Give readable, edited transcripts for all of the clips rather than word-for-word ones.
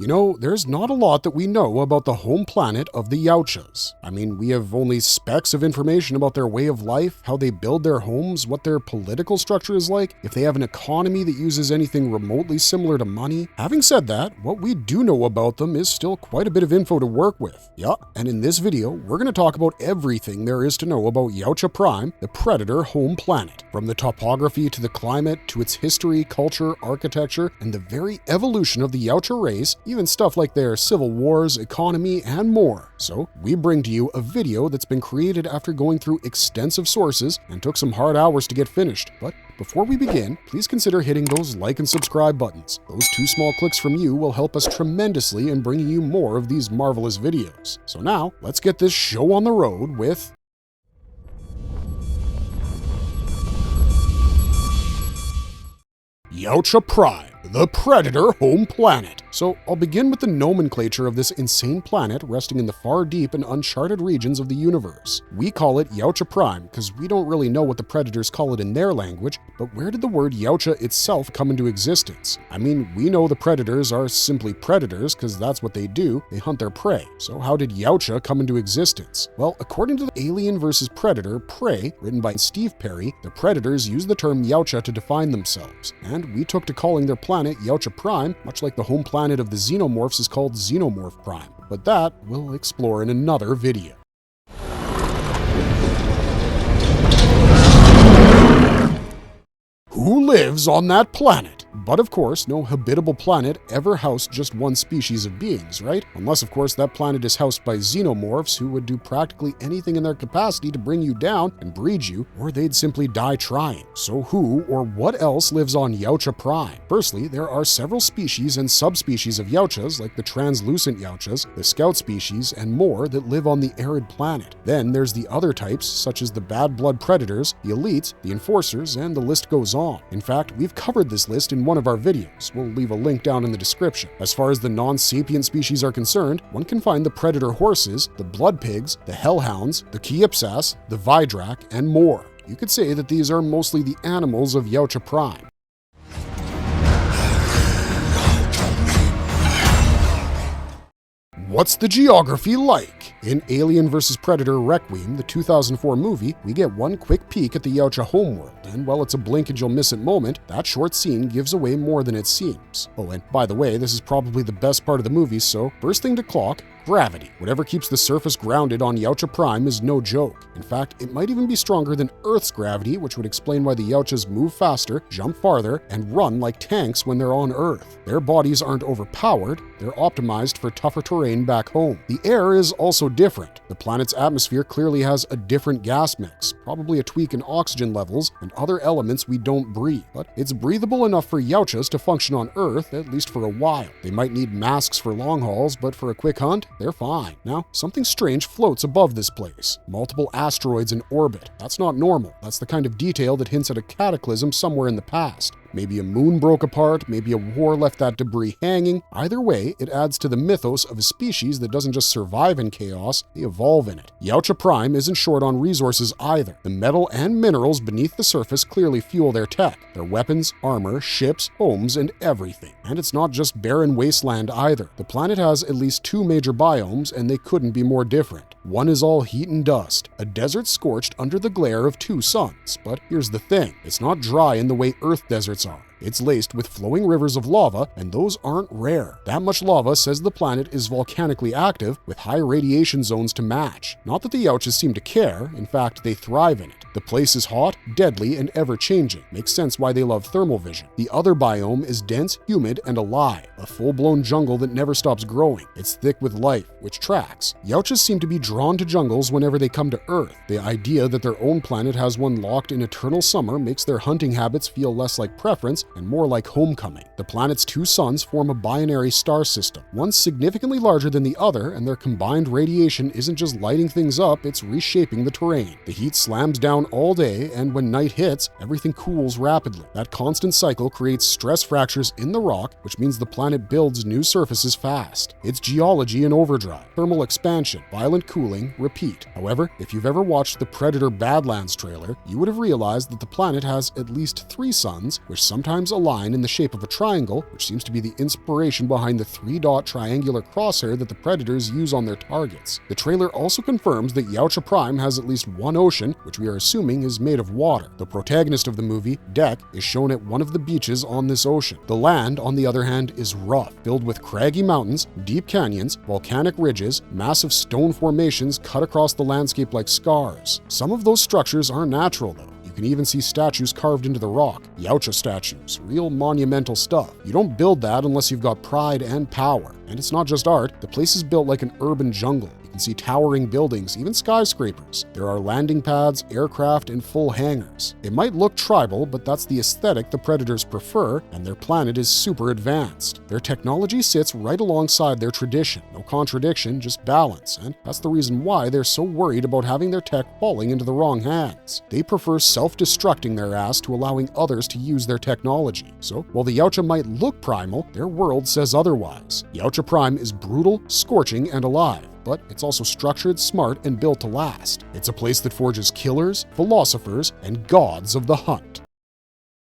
There's not a lot that we know about the home planet of the Yautjas. I mean, we have only specks of information about their way of life, how they build their homes, what their political structure is like, if they have an economy that uses anything remotely similar to money. Having said that, what we do know about them is still quite a bit of info to work with. Yeah, and in this video, we're going to talk about everything there is to know about Yautja Prime, the predator home planet. From the topography to the climate, to its history, culture, architecture, and the very evolution of the Yautja race, even stuff like their civil wars, economy, and more. So we bring to you a video that's been created after going through extensive sources and took some hard hours to get finished. But before we begin, please consider hitting those like and subscribe buttons. Those 2 small clicks from you will help us tremendously in bringing you more of these marvelous videos. So now, let's get this show on the road with Yautja Prime, the predator home planet. So I'll begin with the nomenclature of this insane planet resting in the far deep and uncharted regions of the universe. We call it Yautja Prime because we don't really know what the predators call it in their language, but where did the word Yautja itself come into existence? I mean, we know the predators are simply predators because that's what they do, they hunt their prey. So how did Yautja come into existence? Well, according to the Alien vs. Predator Prey, written by Steve Perry, the predators used the term Yautja to define themselves, and we took to calling their planet Yautja Prime, much like the home planet of the xenomorphs is called Xenomorph Prime, but that we'll explore in another video. Who lives on that planet? But of course, no habitable planet ever housed just one species of beings, right? Unless of course that planet is housed by xenomorphs who would do practically anything in their capacity to bring you down and breed you, or they'd simply die trying. So who or what else lives on Yautja Prime? Firstly, there are several species and subspecies of Yautjas like the translucent Yautjas, the scout species, and more that live on the arid planet. Then there's the other types such as the bad blood predators, the elites, the enforcers, and the list goes on. In fact, we've covered this list in one of our videos. We'll leave a link down in the description. As far as the non-sapient species are concerned, one can find the predator horses, the blood pigs, the hellhounds, the Yautjas, the Vidrak, and more. You could say that these are mostly the animals of Yautja Prime. What's the geography like? In Alien vs. Predator Requiem, the 2004 movie, we get one quick peek at the Yautja homeworld, and while it's a blink and you'll miss it moment, that short scene gives away more than it seems. Oh, and by the way, this is probably the best part of the movie, so first thing to clock, gravity. Whatever keeps the surface grounded on Yautja Prime is no joke. In fact, it might even be stronger than Earth's gravity, which would explain why the Yautjas move faster, jump farther, and run like tanks when they're on Earth. Their bodies aren't overpowered, they're optimized for tougher terrain back home. The air is also different. The planet's atmosphere clearly has a different gas mix, probably a tweak in oxygen levels and other elements we don't breathe. But it's breathable enough for Yautjas to function on Earth, at least for a while. They might need masks for long hauls, but for a quick hunt, they're fine. Now, something strange floats above this place. Multiple asteroids in orbit. That's not normal. That's the kind of detail that hints at a cataclysm somewhere in the past. Maybe a moon broke apart, maybe a war left that debris hanging. Either way, it adds to the mythos of a species that doesn't just survive in chaos, they evolve in it. Yautja Prime isn't short on resources either. The metal and minerals beneath the surface clearly fuel their tech, their weapons, armor, ships, homes, and everything. And it's not just barren wasteland either. The planet has at least 2 major biomes, and they couldn't be more different. One is all heat and dust, a desert scorched under the glare of 2 suns. But here's the thing, it's not dry in the way Earth deserts are. It's laced with flowing rivers of lava, and those aren't rare. That much lava says the planet is volcanically active, with high radiation zones to match. Not that the Yautjas seem to care, in fact, they thrive in it. The place is hot, deadly, and ever-changing. Makes sense why they love thermal vision. The other biome is dense, humid, and alive. A full-blown jungle that never stops growing. It's thick with life, which tracks. Yautjas seem to be drawn to jungles whenever they come to Earth. The idea that their own planet has one locked in eternal summer makes their hunting habits feel less like preference and more like homecoming. The planet's 2 suns form a binary star system. One's significantly larger than the other, and their combined radiation isn't just lighting things up, it's reshaping the terrain. The heat slams down all day, and when night hits, everything cools rapidly. That constant cycle creates stress fractures in the rock, which means the planet builds new surfaces fast. It's geology in overdrive, thermal expansion, violent cooling, repeat. However, if you've ever watched the Predator Badlands trailer, you would have realized that the planet has at least 3 suns, which sometimes sometimes a line in the shape of a triangle, which seems to be the inspiration behind the 3-dot triangular crosshair that the predators use on their targets. The trailer also confirms that Yautja Prime has at least one ocean, which we are assuming is made of water. The protagonist of the movie, Deck, is shown at one of the beaches on this ocean. The land, on the other hand, is rough, filled with craggy mountains, deep canyons, volcanic ridges, massive stone formations cut across the landscape like scars. Some of those structures aren't natural, though. You can even see statues carved into the rock. Yautja statues, real monumental stuff. You don't build that unless you've got pride and power. And it's not just art, the place is built like an urban jungle. You can see towering buildings, even skyscrapers. There are landing pads, aircraft, and full hangars. It might look tribal, but that's the aesthetic the predators prefer, and their planet is super advanced. Their technology sits right alongside their tradition. No contradiction, just balance, and that's the reason why they're so worried about having their tech falling into the wrong hands. They prefer self-destructing their ass to allowing others to use their technology. So, while the Yautja might look primal, their world says otherwise. Yautja Prime is brutal, scorching, and alive, but it's also structured, smart, and built to last. It's a place that forges killers, philosophers, and gods of the hunt.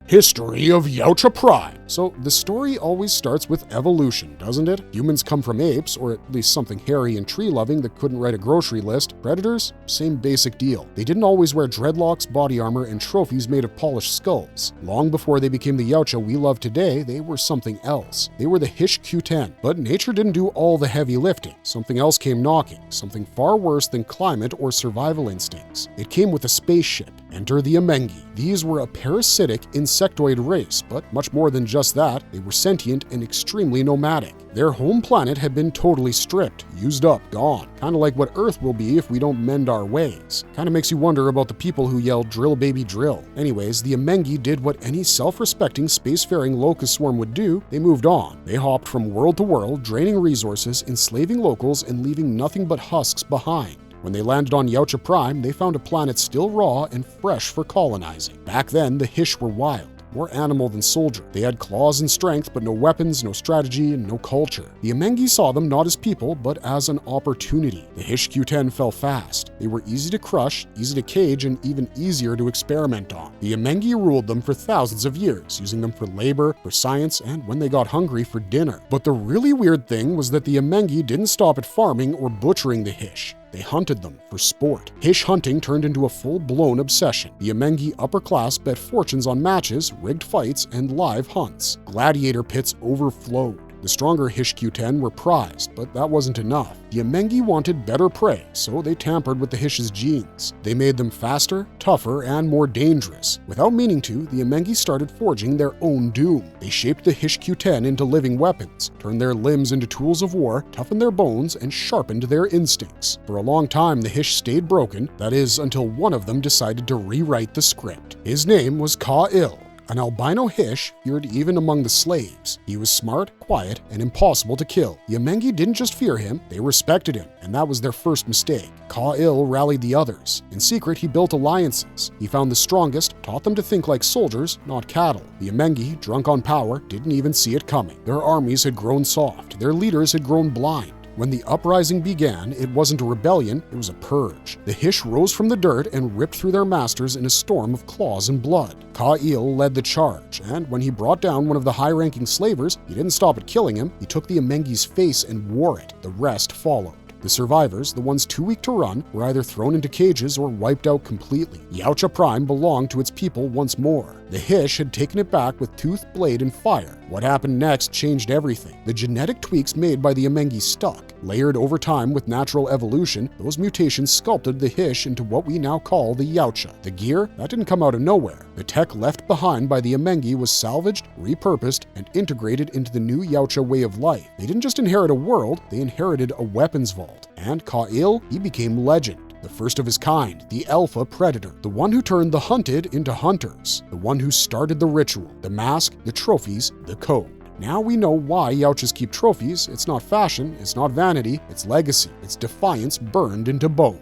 History of Yautja Prime. So the story always starts with evolution, doesn't it? Humans come from apes, or at least something hairy and tree-loving that couldn't write a grocery list. Predators? Same basic deal. They didn't always wear dreadlocks, body armor, and trophies made of polished skulls. Long before they became the Yautja we love today, they were something else. They were the Hish-Q10. But nature didn't do all the heavy lifting. Something else came knocking, something far worse than climate or survival instincts. It came with a spaceship. Enter the Amengi. These were a parasitic, insectoid race, but much more than just that, they were sentient and extremely nomadic. Their home planet had been totally stripped, used up, gone. Kind of like what Earth will be if we don't mend our ways. Kind of makes you wonder about the people who yelled, "Drill, baby, drill." Anyways, the Amengi did what any self-respecting spacefaring locust swarm would do. They moved on. They hopped from world to world, draining resources, enslaving locals, and leaving nothing but husks behind. When they landed on Yautja Prime, they found a planet still raw and fresh for colonizing. Back then, the Hish were wild. More animal than soldier. They had claws and strength, but no weapons, no strategy, and no culture. The Amengi saw them not as people, but as an opportunity. The Hish-Q10 fell fast. They were easy to crush, easy to cage, and even easier to experiment on. The Amengi ruled them for thousands of years, using them for labor, for science, and when they got hungry, for dinner. But the really weird thing was that the Amengi didn't stop at farming or butchering the Hish. They hunted them for sport. Hish hunting turned into a full-blown obsession. The Amengi upper class bet fortunes on matches, rigged fights, and live hunts. Gladiator pits overflowed. The stronger Hish-Q10 were prized, but that wasn't enough. The Amengi wanted better prey, so they tampered with the Hish's genes. They made them faster, tougher, and more dangerous. Without meaning to, the Amengi started forging their own doom. They shaped the Hish-Q10 into living weapons, turned their limbs into tools of war, toughened their bones, and sharpened their instincts. For a long time, the Hish stayed broken, that is, until one of them decided to rewrite the script. His name was Ka-Il, an albino Hish feared even among the slaves. He was smart, quiet, and impossible to kill. The Amengi didn't just fear him, they respected him, and that was their first mistake. Ka-Il rallied the others. In secret, he built alliances. He found the strongest, taught them to think like soldiers, not cattle. The Amengi, drunk on power, didn't even see it coming. Their armies had grown soft. Their leaders had grown blind. When the uprising began, it wasn't a rebellion, it was a purge. The Hish rose from the dirt and ripped through their masters in a storm of claws and blood. Ka-Il led the charge, and when he brought down one of the high-ranking slavers, he didn't stop at killing him, he took the Amengi's face and wore it. The rest followed. The survivors, the ones too weak to run, were either thrown into cages or wiped out completely. Yautja Prime belonged to its people once more. The Hish had taken it back with tooth, blade, and fire. What happened next changed everything. The genetic tweaks made by the Amengi stuck. Layered over time with natural evolution, those mutations sculpted the Hish into what we now call the Yautja. The gear, that didn't come out of nowhere. The tech left behind by the Amengi was salvaged, repurposed, and integrated into the new Yautja way of life. They didn't just inherit a world, they inherited a weapons vault. And Ka-Il, he became legend. The first of his kind, the alpha predator, the one who turned the hunted into hunters, the one who started the ritual, the mask, the trophies, the code. Now we know why Yautjas keep trophies. It's not fashion, it's not vanity, it's legacy, it's defiance burned into bone.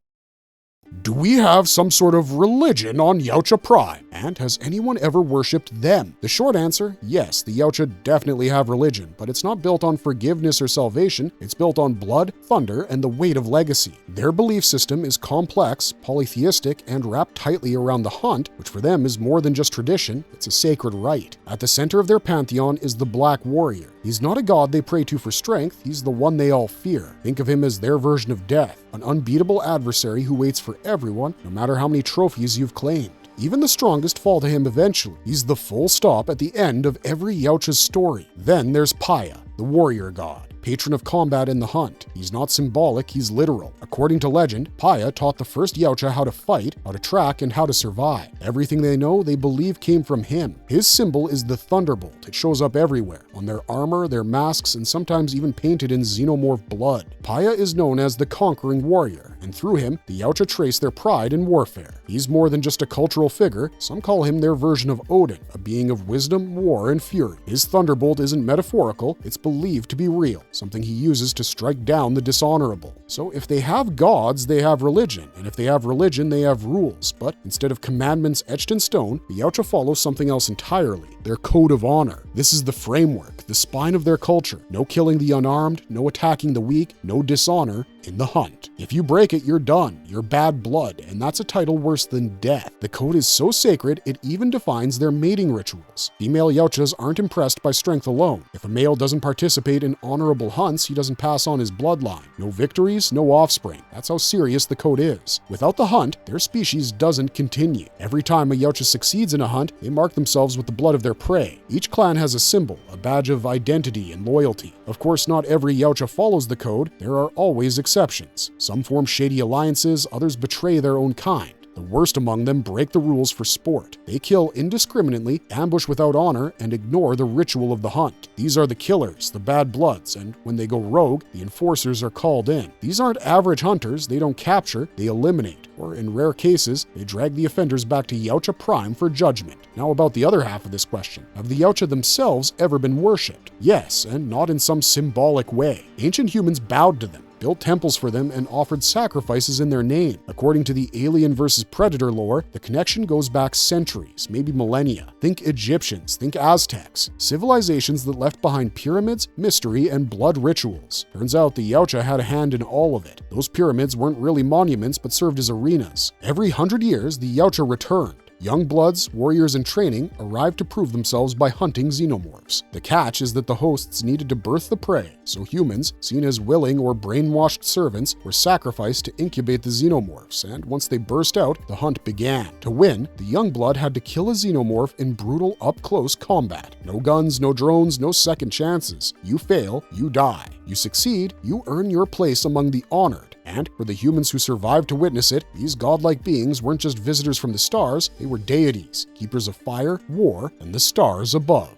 Do we have some sort of religion on Yautja Prime? And has anyone ever worshipped them? The short answer, yes, the Yautja definitely have religion, but it's not built on forgiveness or salvation. It's built on blood, thunder, and the weight of legacy. Their belief system is complex, polytheistic, and wrapped tightly around the hunt, which for them is more than just tradition, it's a sacred rite. At the center of their pantheon is the Black Warrior. He's not a god they pray to for strength, he's the one they all fear. Think of him as their version of death, an unbeatable adversary who waits for everyone, no matter how many trophies you've claimed. Even the strongest fall to him eventually. He's the full stop at the end of every Yautja's story. Then there's Paya, the warrior god, patron of combat and the hunt. He's not symbolic, he's literal. According to legend, Paya taught the first Yautja how to fight, how to track, and how to survive. Everything they know, they believe came from him. His symbol is the thunderbolt. It shows up everywhere, on their armor, their masks, and sometimes even painted in xenomorph blood. Paya is known as the conquering warrior, and through him, the Yautja trace their pride in warfare. He's more than just a cultural figure. Some call him their version of Odin, a being of wisdom, war, and fury. His thunderbolt isn't metaphorical, it's believed to be real, something he uses to strike down the dishonorable. So if they have gods, they have religion, and if they have religion, they have rules. But instead of commandments etched in stone, the Yautja follow something else entirely, their code of honor. This is the framework, the spine of their culture. No killing the unarmed, no attacking the weak, no dishonor in the hunt. If you break it, you're done. You're bad blood, and that's a title worse than death. The code is so sacred, it even defines their mating rituals. Female Yautjas aren't impressed by strength alone. If a male doesn't participate in honorable hunts, he doesn't pass on his bloodline. No victories, no offspring. That's how serious the code is. Without the hunt, their species doesn't continue. Every time a Yautja succeeds in a hunt, they mark themselves with the blood of their prey. Each clan has a symbol, a badge of identity and loyalty. Of course, not every Yautja follows the code. There are always exceptions. Some form shady alliances, others betray their own kind. The worst among them break the rules for sport. They kill indiscriminately, ambush without honor, and ignore the ritual of the hunt. These are the killers, the bad bloods, and when they go rogue, the enforcers are called in. These aren't average hunters. They don't capture, they eliminate. Or in rare cases, they drag the offenders back to Yautja Prime for judgment. Now about the other half of this question. Have the Yautja themselves ever been worshipped? Yes, and not in some symbolic way. Ancient humans bowed to them, built temples for them, and offered sacrifices in their name. According to the Alien vs. Predator lore, the connection goes back centuries, maybe millennia. Think Egyptians, think Aztecs, civilizations that left behind pyramids, mystery, and blood rituals. Turns out the Yautja had a hand in all of it. Those pyramids weren't really monuments, but served as arenas. Every 100 years, the Yautja returned. Young bloods, warriors in training, arrived to prove themselves by hunting xenomorphs. The catch is that the hosts needed to birth the prey, so humans, seen as willing or brainwashed servants, were sacrificed to incubate the xenomorphs, and once they burst out, the hunt began. To win, the young blood had to kill a xenomorph in brutal up-close combat. No guns, no drones, no second chances. You fail, you die. You succeed, you earn your place among the honored. And for the humans who survived to witness it, these godlike beings weren't just visitors from the stars, they were deities, keepers of fire, war, and the stars above.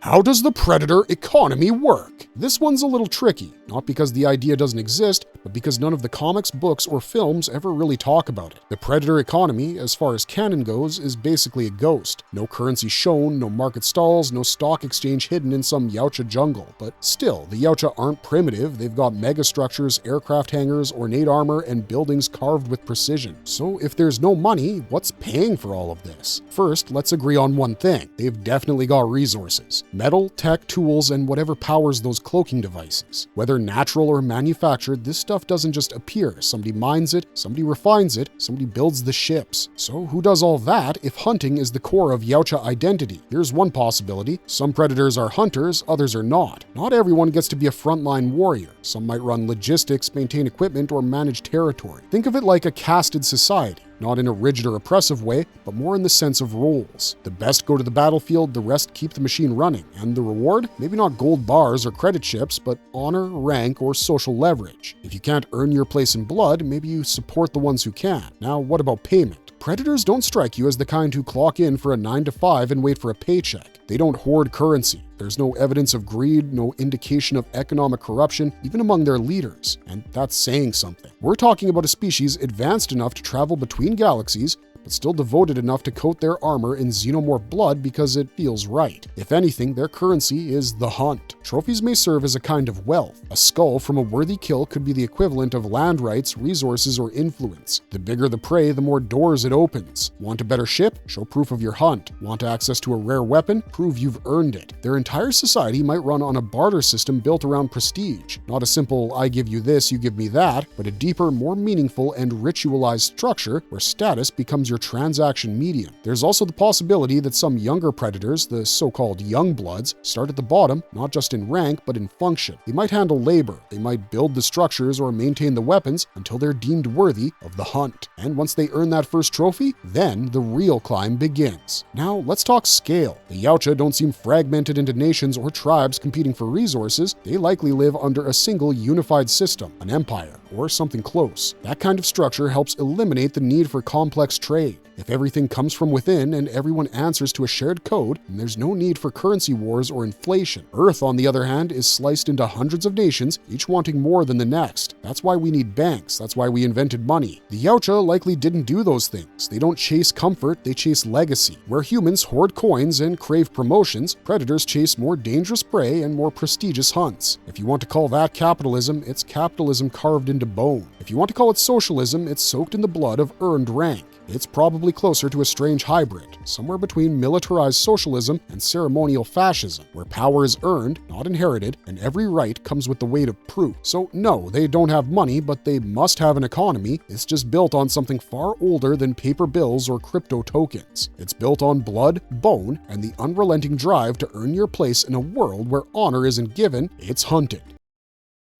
How does the predator economy work? This one's a little tricky, not because the idea doesn't exist, but because none of the comics, books, or films ever really talk about it. The predator economy, as far as canon goes, is basically a ghost. No currency shown, no market stalls, no stock exchange hidden in some Yautja jungle. But still, the Yautja aren't primitive. They've got megastructures, aircraft hangars, ornate armor, and buildings carved with precision. So if there's no money, what's paying for all of this? First, let's agree on one thing. They've definitely got resources. Metal, tech, tools, and whatever powers those cloaking devices. Whether natural or manufactured, this stuff doesn't just appear. Somebody mines it, somebody refines it, somebody builds the ships. So who does all that if hunting is the core of Yautja identity? Here's one possibility. Some predators are hunters, others are not. Not everyone gets to be a frontline warrior. Some might run logistics, maintain equipment, or manage territory. Think of it like a casted society. Not in a rigid or oppressive way, but more in the sense of roles. The best go to the battlefield, the rest keep the machine running. And the reward? Maybe not gold bars or credit chips, but honor, rank, or social leverage. If you can't earn your place in blood, maybe you support the ones who can. Now, what about payment? Predators don't strike you as the kind who clock in for a 9 to 5 and wait for a paycheck. They don't hoard currency. There's no evidence of greed, no indication of economic corruption, even among their leaders. And that's saying something. We're talking about a species advanced enough to travel between galaxies, but still devoted enough to coat their armor in xenomorph blood because it feels right. If anything, their currency is the hunt. Trophies may serve as a kind of wealth. A skull from a worthy kill could be the equivalent of land rights, resources, or influence. The bigger the prey, the more doors it opens. Want a better ship? Show proof of your hunt. Want access to a rare weapon? Prove you've earned it. Their entire society might run on a barter system built around prestige. Not a simple, I give you this, you give me that, but a deeper, more meaningful and ritualized structure where status becomes your transaction medium. There's also the possibility that some younger predators, the so-called young bloods, start at the bottom, not just in rank, but in function. They might handle labor, they might build the structures or maintain the weapons until they're deemed worthy of the hunt. And once they earn that first trophy, then the real climb begins. Now, let's talk scale. The Yautja don't seem fragmented into nations or tribes competing for resources. They likely live under a single unified system, an empire, or something close. That kind of structure helps eliminate the need for complex trade. If everything comes from within and everyone answers to a shared code, then there's no need for currency wars or inflation. Earth, on the other hand, is sliced into hundreds of nations, each wanting more than the next. That's why we need banks. That's why we invented money. The Yautja likely didn't do those things. They don't chase comfort, they chase legacy. Where humans hoard coins and crave promotions, predators chase more dangerous prey and more prestigious hunts. If you want to call that capitalism, it's capitalism carved into bone. If you want to call it socialism, it's soaked in the blood of earned rank. It's probably closer to a strange hybrid, somewhere between militarized socialism and ceremonial fascism, where power is earned, not inherited, and every right comes with the weight of proof. So no, they don't have money, but they must have an economy. It's just built on something far older than paper bills or crypto tokens. It's built on blood, bone, and the unrelenting drive to earn your place in a world where honor isn't given, it's hunted.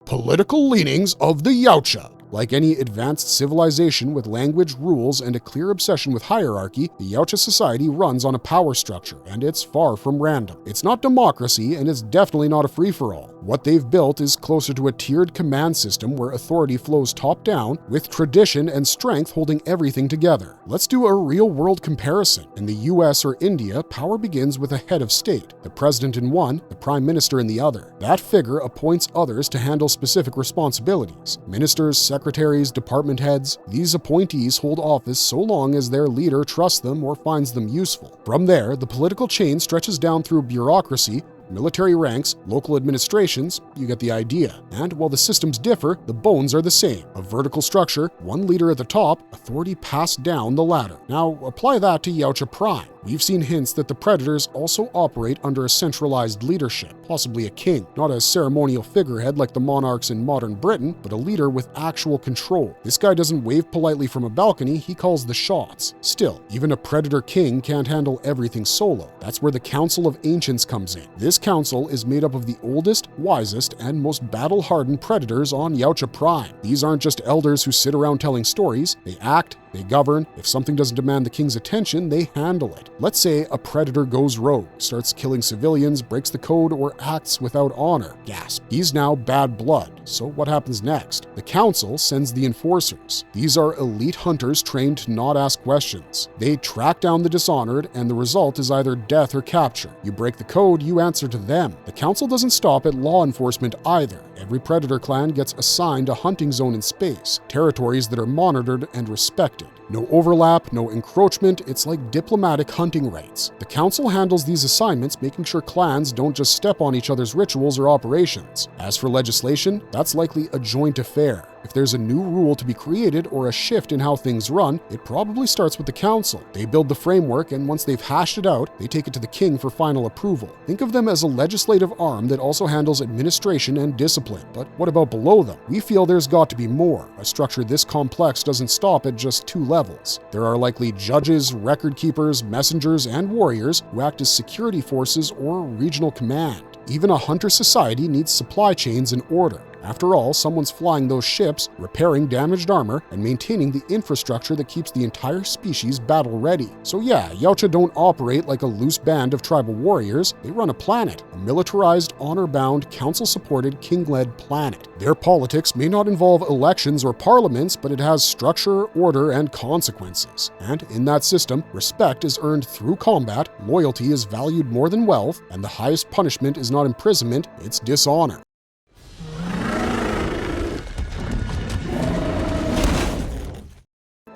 Political leanings of the Yautja. Like any advanced civilization with language, rules, and a clear obsession with hierarchy, the Yautja society runs on a power structure, and it's far from random. It's not democracy, and it's definitely not a free-for-all. What they've built is closer to a tiered command system where authority flows top-down, with tradition and strength holding everything together. Let's do a real-world comparison. In the US or India, power begins with a head of state, the president in one, the prime minister in the other. That figure appoints others to handle specific responsibilities. Ministers, secretaries, department heads. These appointees hold office so long as their leader trusts them or finds them useful. From there, the political chain stretches down through bureaucracy, military ranks, local administrations, you get the idea. And while the systems differ, the bones are the same. A vertical structure, one leader at the top, authority passed down the ladder. Now apply that to Yautja Prime. We've seen hints that the predators also operate under a centralized leadership, possibly a king, not a ceremonial figurehead like the monarchs in modern Britain, but a leader with actual control. This guy doesn't wave politely from a balcony, he calls the shots. Still, even a predator king can't handle everything solo. That's where the Council of Ancients comes in. This council is made up of the oldest, wisest, and most battle-hardened predators on Yautja Prime. These aren't just elders who sit around telling stories, they act, they govern. If something doesn't demand the king's attention, they handle it. Let's say a predator goes rogue, starts killing civilians, breaks the code, or acts without honor. Gasp. He's now bad blood. So what happens next? The council sends the enforcers. These are elite hunters trained to not ask questions. They track down the dishonored, and the result is either death or capture. You break the code, you answer to them. The council doesn't stop at law enforcement either. Every predator clan gets assigned a hunting zone in space, territories that are monitored and respected. No overlap, no encroachment, it's like diplomatic hunting rights. The council handles these assignments, making sure clans don't just step on each other's rituals or operations. As for legislation, that's likely a joint affair. If there's a new rule to be created or a shift in how things run, it probably starts with the council. They build the framework, and once they've hashed it out, they take it to the king for final approval. Think of them as a legislative arm that also handles administration and discipline. But what about below them? We feel there's got to be more. A structure this complex doesn't stop at just two levels. There are likely judges, record keepers, messengers, and warriors who act as security forces or regional command. Even a hunter society needs supply chains in order. After all, someone's flying those ships, repairing damaged armor, and maintaining the infrastructure that keeps the entire species battle-ready. So yeah, Yautja don't operate like a loose band of tribal warriors. They run a planet, a militarized, honor-bound, council-supported, king-led planet. Their politics may not involve elections or parliaments, but it has structure, order, and consequences. And in that system, respect is earned through combat, loyalty is valued more than wealth, and the highest punishment is not imprisonment, it's dishonor.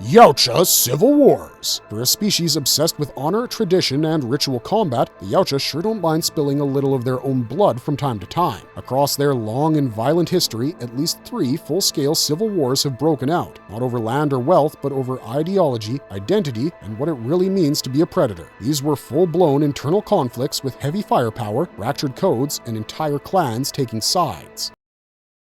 Yautja Civil Wars. For a species obsessed with honor, tradition, and ritual combat, the Yautja sure don't mind spilling a little of their own blood from time to time. Across their long and violent history, at least 3 full-scale civil wars have broken out, not over land or wealth, but over ideology, identity, and what it really means to be a predator. These were full-blown internal conflicts with heavy firepower, fractured codes, and entire clans taking sides.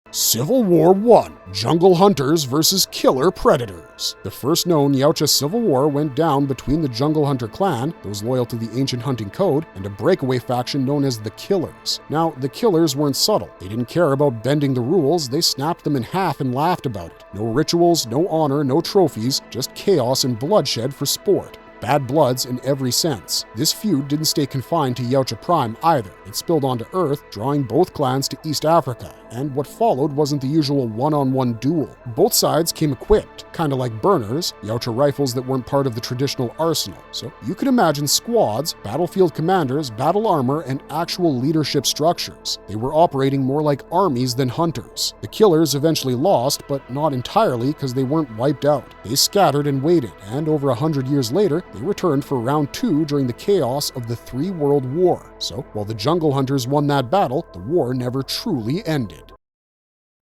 Civil War I: Jungle Hunters versus Killer Predators. The first known Yautja Civil War went down between the Jungle Hunter clan, those loyal to the ancient hunting code, and a breakaway faction known as the Killers. Now, the Killers weren't subtle. They didn't care about bending the rules, they snapped them in half and laughed about it. No rituals, no honor, no trophies, just chaos and bloodshed for sport. Bad bloods in every sense. This feud didn't stay confined to Yautja Prime either. It spilled onto Earth, drawing both clans to East Africa, and what followed wasn't the usual one-on-one duel. Both sides came equipped, kinda like burners, Yautja rifles that weren't part of the traditional arsenal. So you could imagine squads, battlefield commanders, battle armor, and actual leadership structures. They were operating more like armies than hunters. The Killers eventually lost, but not entirely because they weren't wiped out. They scattered and waited, and over 100 years later, they returned for round 2 during the chaos of the 3 World War. So, while the Jungle Hunters won that battle, the war never truly ended.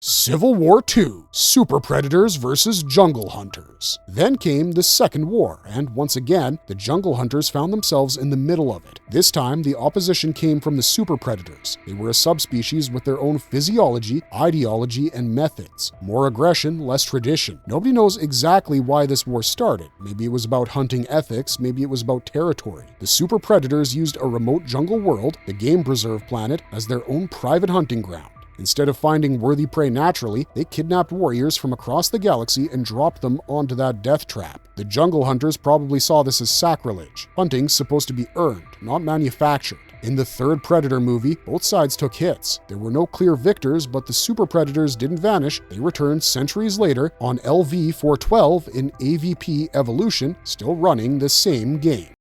Civil War II: Super Predators versus Jungle Hunters. Then came the Second War, and once again, the Jungle Hunters found themselves in the middle of it. This time, the opposition came from the Super Predators. They were a subspecies with their own physiology, ideology, and methods. More aggression, less tradition. Nobody knows exactly why this war started. Maybe it was about hunting ethics, maybe it was about territory. The Super Predators used a remote jungle world, the Game Preserve planet, as their own private hunting ground. Instead of finding worthy prey naturally, they kidnapped warriors from across the galaxy and dropped them onto that death trap. The Jungle Hunters probably saw this as sacrilege. Hunting's supposed to be earned, not manufactured. In the third Predator movie, both sides took hits. There were no clear victors, but the Super Predators didn't vanish. They returned centuries later on LV-412 in AVP Evolution, still running the same game.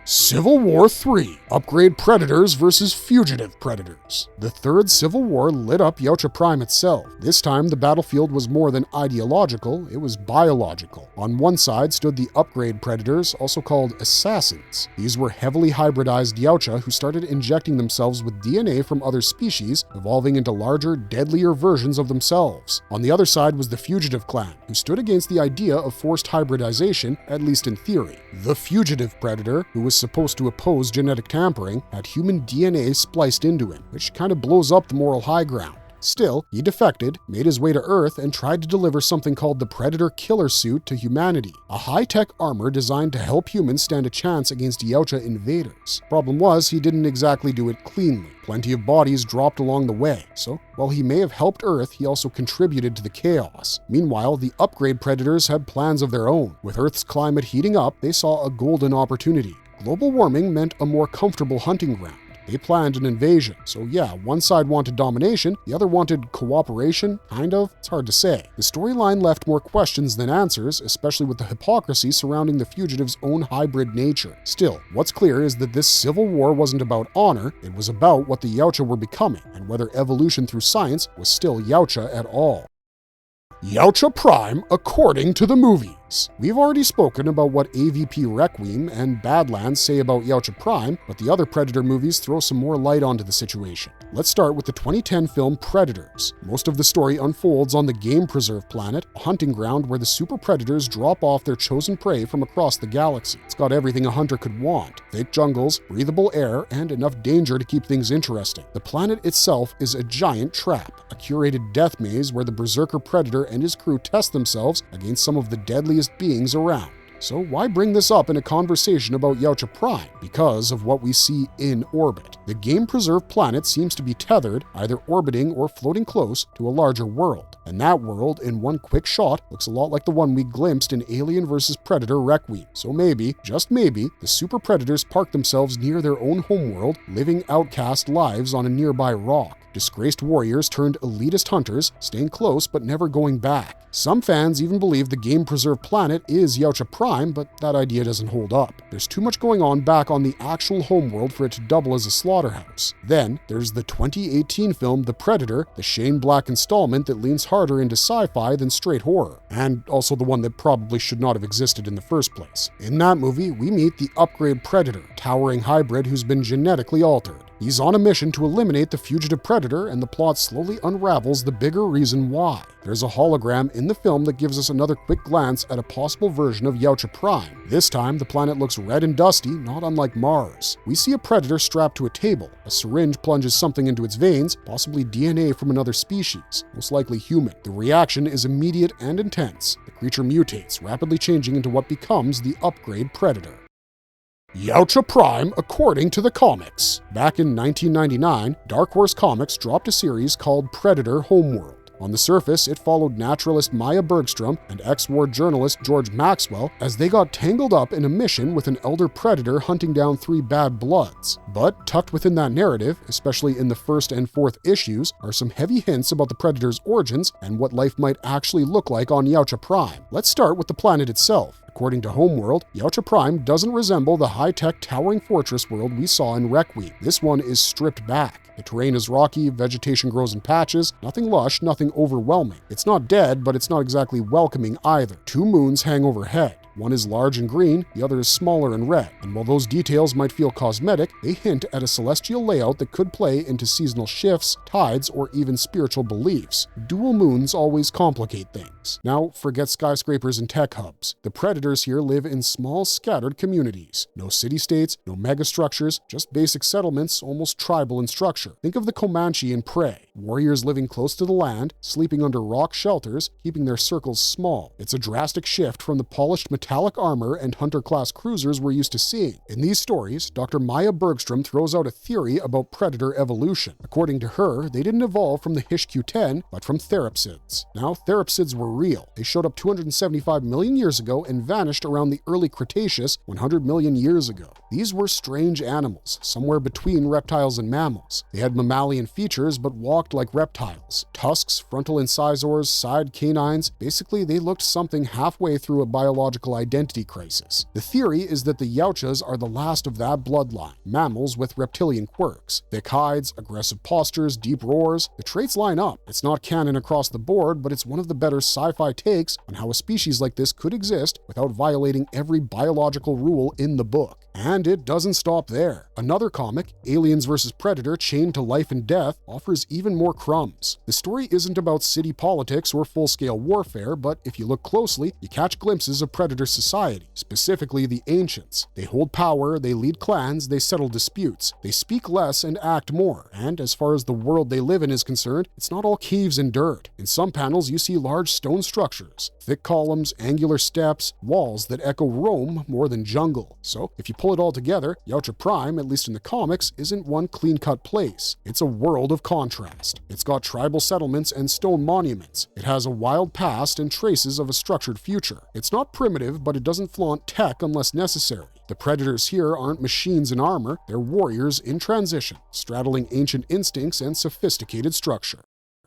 Civil War III: Upgrade Predators versus Fugitive Predators. The third Civil War lit up Yautja Prime itself. This time, the battlefield was more than ideological, it was biological. On one side stood the Upgrade Predators, also called Assassins. These were heavily hybridized Yautja who started injecting themselves with DNA from other species, evolving into larger, deadlier versions of themselves. On the other side was the Fugitive clan, who stood against the idea of forced hybridization, at least in theory. The Fugitive Predator, who was supposed to oppose genetic tampering, had human DNA spliced into him, which kind of blows up the moral high ground. Still, he defected, made his way to Earth, and tried to deliver something called the Predator Killer Suit to humanity, a high-tech armor designed to help humans stand a chance against Yautja invaders. Problem was, he didn't exactly do it cleanly. Plenty of bodies dropped along the way, so while he may have helped Earth, he also contributed to the chaos. Meanwhile, the Upgrade Predators had plans of their own. With Earth's climate heating up, they saw a golden opportunity. Global warming meant a more comfortable hunting ground. They planned an invasion, so yeah, one side wanted domination, the other wanted cooperation, kind of. It's hard to say. The storyline left more questions than answers, especially with the hypocrisy surrounding the fugitives' own hybrid nature. Still, what's clear is that this civil war wasn't about honor, it was about what the Yautja were becoming, and whether evolution through science was still Yautja at all. Yautja Prime according to the movies. We've already spoken about what AVP Requiem and Badlands say about Yautja Prime, but the other Predator movies throw some more light onto the situation. Let's start with the 2010 film Predators. Most of the story unfolds on the Game Preserve planet, a hunting ground where the super predators drop off their chosen prey from across the galaxy. It's got everything a hunter could want: thick jungles, breathable air, and enough danger to keep things interesting. The planet itself is a giant trap, a curated death maze where the Berserker Predator and his crew test themselves against some of the deadliest beings around. So why bring this up in a conversation about Yautja Prime? Because of what we see in orbit. The Game Preserve planet seems to be tethered, either orbiting or floating close to a larger world. And that world, in one quick shot, looks a lot like the one we glimpsed in Alien vs. Predator Requiem. So maybe, just maybe, the super predators park themselves near their own homeworld, living outcast lives on a nearby rock. disgraced warriors turned elitist hunters, staying close but never going back. Some fans even believe the game-preserved planet is Yautja Prime, but that idea doesn't hold up. There's too much going on back on the actual homeworld for it to double as a slaughterhouse. Then, there's the 2018 film The Predator, the Shane Black installment that leans harder into sci-fi than straight horror, and also the one that probably should not have existed in the first place. In that movie, we meet the upgrade Predator, towering hybrid who's been genetically altered. He's on a mission to eliminate the fugitive predator, and the plot slowly unravels the bigger reason why. There's a hologram in the film that gives us another quick glance at a possible version of Yautja Prime. This time, the planet looks red and dusty, not unlike Mars. We see a predator strapped to a table. A syringe plunges something into its veins, possibly DNA from another species, most likely human. The reaction is immediate and intense. The creature mutates, rapidly changing into what becomes the upgrade predator. Yautja Prime according to the comics. Back in 1999, Dark Horse Comics dropped a series called Predator Homeworld. On the surface, it followed naturalist Maya Bergstrom and ex-war journalist George Maxwell as they got tangled up in a mission with an elder predator hunting down 3 bad bloods. But tucked within that narrative, especially in the 1st and 4th issues, are some heavy hints about the predator's origins and what life might actually look like on Yautja Prime. Let's start with the planet itself. According to Homeworld, Yautja Prime doesn't resemble the high-tech towering fortress world we saw in Requiem. This one is stripped back. The terrain is rocky, vegetation grows in patches, nothing lush, nothing overwhelming. It's not dead, but it's not exactly welcoming either. 2 moons hang overhead. One is large and green, the other is smaller and red. And while those details might feel cosmetic, they hint at a celestial layout that could play into seasonal shifts, tides, or even spiritual beliefs. Dual moons always complicate things. Now, forget skyscrapers and tech hubs. The predators here live in small, scattered communities. No city-states, no megastructures, just basic settlements, almost tribal in structure. Think of the Comanche in Prey. Warriors living close to the land, sleeping under rock shelters, keeping their circles small. It's a drastic shift from the polished metallic armor and hunter-class cruisers we're used to seeing. In these stories, Dr. Maya Bergstrom throws out a theory about predator evolution. According to her, they didn't evolve from the HQ-10, but from therapsids. Now, therapsids were real. They showed up 275 million years ago and vanished around the early Cretaceous 100 million years ago. These were strange animals, somewhere between reptiles and mammals. They had mammalian features, but walked like reptiles. Tusks, frontal incisors, side canines, basically they looked something halfway through a biological identity crisis. The theory is that the Yautjas are the last of that bloodline, mammals with reptilian quirks. Thick hides, aggressive postures, deep roars. The traits line up. It's not canon across the board, but it's one of the better sci-fi takes on how a species like this could exist without violating every biological rule in the book. And it doesn't stop there. Another comic, Aliens vs. Predator Chained to Life and Death, offers even more crumbs. The story isn't about city politics or full-scale warfare, but if you look closely, you catch glimpses of Predator society, specifically the Ancients. They hold power, they lead clans, they settle disputes. They speak less and act more. And as far as the world they live in is concerned, it's not all caves and dirt. In some panels, you see large stone structures, thick columns, angular steps, walls that echo Rome more than jungle. So, if you pull it all together, Yautja Prime, at least in the comics, isn't one clean-cut place. It's a world of contrast. It's got tribal settlements and stone monuments. It has a wild past and traces of a structured future. It's not primitive, but it doesn't flaunt tech unless necessary. The predators here aren't machines in armor, they're warriors in transition, straddling ancient instincts and sophisticated structure.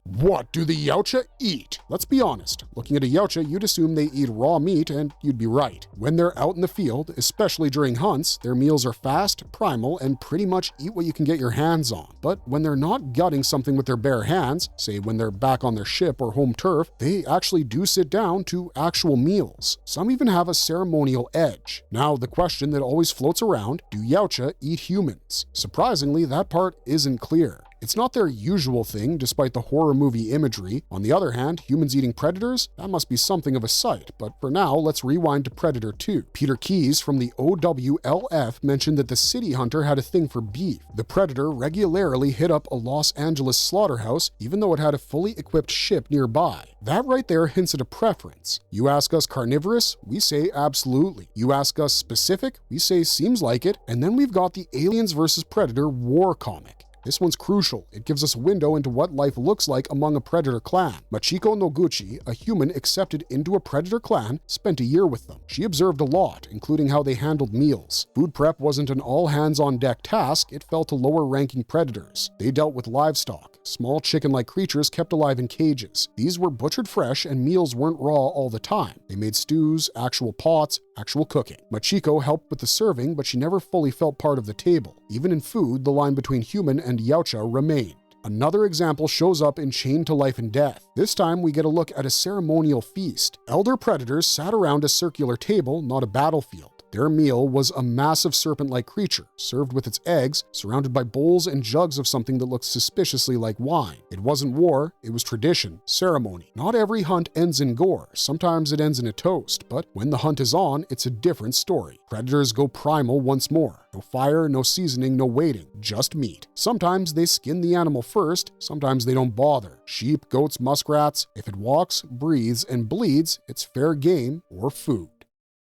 What do the Yautja eat? Let's be honest. Looking at a Yautja, you'd assume they eat raw meat, and you'd be right. When they're out in the field, especially during hunts, their meals are fast, primal, and pretty much eat what you can get your hands on. But when they're not gutting something with their bare hands, say when they're back on their ship or home turf, they actually do sit down to actual meals. Some even have a ceremonial edge. Now, the question that always floats around, do Yautja eat humans? Surprisingly, that part isn't clear. It's not their usual thing, despite the horror movie imagery. On the other hand, humans eating predators? That must be something of a sight. But for now, let's rewind to Predator 2. Peter Keyes from the OWLF mentioned that the city hunter had a thing for beef. The predator regularly hit up a Los Angeles slaughterhouse, even though it had a fully equipped ship nearby. That right there hints at a preference. You ask us carnivorous? We say absolutely. You ask us specific? We say seems like it. And then we've got the Aliens vs. Predator war comic. This one's crucial. It gives us a window into what life looks like among a predator clan. Machiko Noguchi, a human accepted into a predator clan, spent a year with them. She observed a lot, including how they handled meals. Food prep wasn't an all-hands-on-deck task, it fell to lower-ranking predators. They dealt with livestock, small chicken-like creatures kept alive in cages. These were butchered fresh and meals weren't raw all the time. They made stews, actual pots, actual cooking. Machiko helped with the serving, but she never fully felt part of the table. Even in food, the line between human and Yautja remained. Another example shows up in Chained to Life and Death. This time we get a look at a ceremonial feast. Elder predators sat around a circular table, not a battlefield. Their meal was a massive serpent-like creature, served with its eggs, surrounded by bowls and jugs of something that looked suspiciously like wine. It wasn't war, it was tradition, ceremony. Not every hunt ends in gore, sometimes it ends in a toast, but when the hunt is on, it's a different story. Predators go primal once more. No fire, no seasoning, no waiting, just meat. Sometimes they skin the animal first, sometimes they don't bother. Sheep, goats, muskrats, if it walks, breathes, and bleeds, it's fair game or food.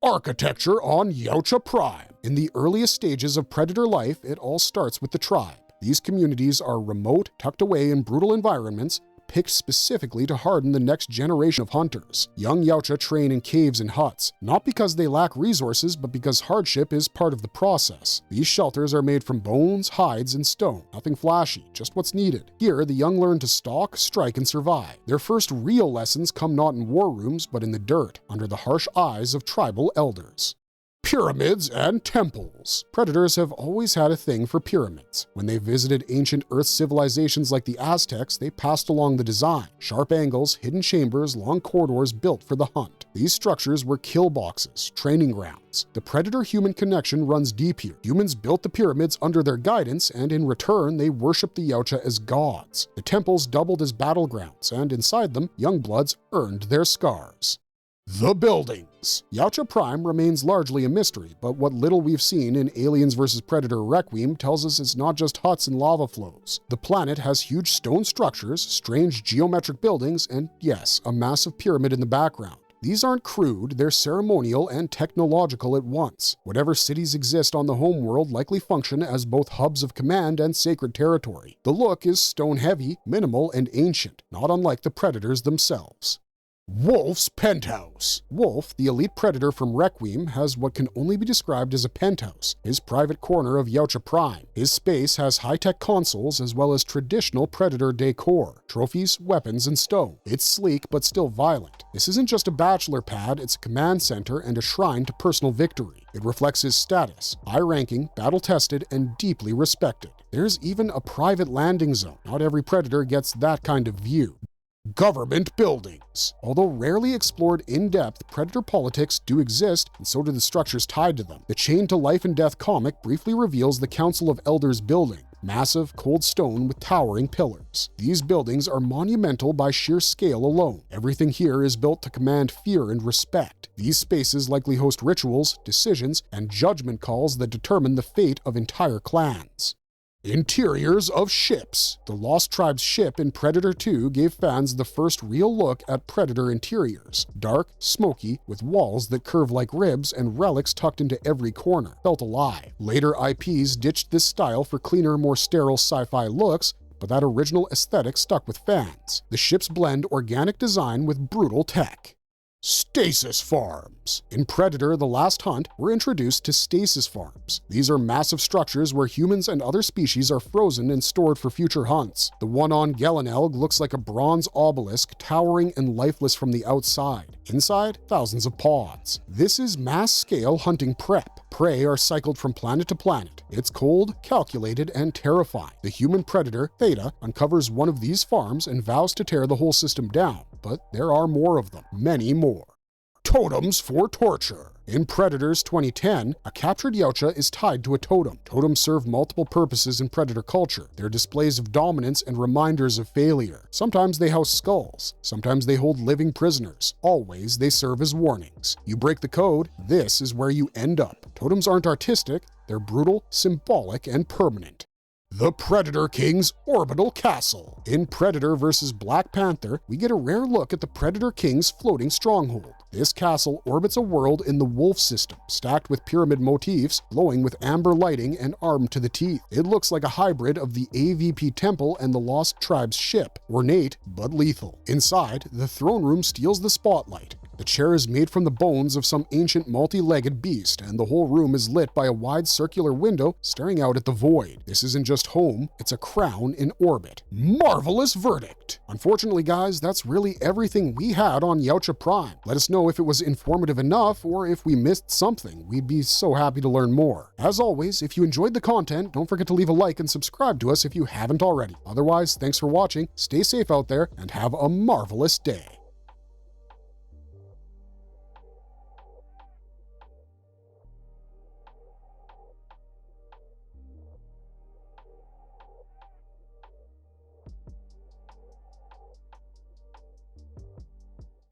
Architecture on Yautja Prime. In the earliest stages of predator life, it all starts with the tribe. These communities are remote, tucked away in brutal environments, picked specifically to harden the next generation of hunters. Young Yautja train in caves and huts, not because they lack resources, but because hardship is part of the process. These shelters are made from bones, hides, and stone. Nothing flashy, just what's needed. Here, the young learn to stalk, strike, and survive. Their first real lessons come not in war rooms, but in the dirt, under the harsh eyes of tribal elders. Pyramids and temples. Predators have always had a thing for pyramids. When they visited ancient Earth civilizations like the Aztecs, they passed along the design. Sharp angles, hidden chambers, long corridors built for the hunt. These structures were kill boxes, training grounds. The predator-human connection runs deep here. Humans built the pyramids under their guidance, and in return, they worshipped the Yautja as gods. The temples doubled as battlegrounds, and inside them, young bloods earned their scars. The buildings. Yautja Prime remains largely a mystery, but what little we've seen in Aliens vs. Predator Requiem tells us it's not just huts and lava flows. The planet has huge stone structures, strange geometric buildings, and yes, a massive pyramid in the background. These aren't crude, they're ceremonial and technological at once. Whatever cities exist on the homeworld likely function as both hubs of command and sacred territory. The look is stone-heavy, minimal, and ancient, not unlike the predators themselves. Wolf's penthouse. Wolf, the elite predator from Requiem, has what can only be described as a penthouse, his private corner of Yautja Prime. His space has high-tech consoles as well as traditional predator decor, trophies, weapons, and stone. It's sleek but still violent. This isn't just a bachelor pad, it's a command center and a shrine to personal victory. It reflects his status, high-ranking, battle-tested, and deeply respected. There's even a private landing zone. Not every predator gets that kind of view. Government buildings. Although rarely explored in depth, predator politics do exist, and so do the structures tied to them. The Chained to Life and Death comic briefly reveals the Council of Elders building, massive, cold stone with towering pillars. These buildings are monumental by sheer scale alone. Everything here is built to command fear and respect. These spaces likely host rituals, decisions, and judgment calls that determine the fate of entire clans. Interiors of ships. The Lost Tribes ship in Predator 2 gave fans the first real look at Predator interiors. Dark, smoky, with walls that curve like ribs and relics tucked into every corner. Felt alive. Later IPs ditched this style for cleaner, more sterile sci-fi looks, but that original aesthetic stuck with fans. The ships blend organic design with brutal tech. Stasis Farms. In Predator: The Last Hunt, we're introduced to Stasis Farms. These are massive structures where humans and other species are frozen and stored for future hunts. The one on Gellenelg looks like a bronze obelisk, towering and lifeless from the outside. Inside, thousands of pods. This is mass-scale hunting prep. Prey are cycled from planet to planet. It's cold, calculated, and terrifying. The human predator, Theta, uncovers one of these farms and vows to tear the whole system down. But there are more of them, many more. Totems for torture. In Predators 2010, a captured Yautja is tied to a totem. Totems serve multiple purposes in predator culture. They're displays of dominance and reminders of failure. Sometimes they house skulls. Sometimes they hold living prisoners. Always they serve as warnings. You break the code, this is where you end up. Totems aren't artistic, they're brutal, symbolic, and permanent. The Predator King's Orbital Castle. In Predator vs. Black Panther, we get a rare look at the Predator King's floating stronghold. This castle orbits a world in the wolf system, stacked with pyramid motifs, glowing with amber lighting and armed to the teeth. It looks like a hybrid of the AVP Temple and the Lost Tribes ship, ornate but lethal. Inside, the throne room steals the spotlight. The chair is made from the bones of some ancient multi-legged beast, and the whole room is lit by a wide circular window staring out at the void. This isn't just home, it's a crown in orbit. Marvelous verdict! Unfortunately, guys, that's really everything we had on Yautja Prime. Let us know if it was informative enough or if we missed something. We'd be so happy to learn more. As always, if you enjoyed the content, don't forget to leave a like and subscribe to us if you haven't already. Otherwise, thanks for watching, stay safe out there, and have a marvelous day.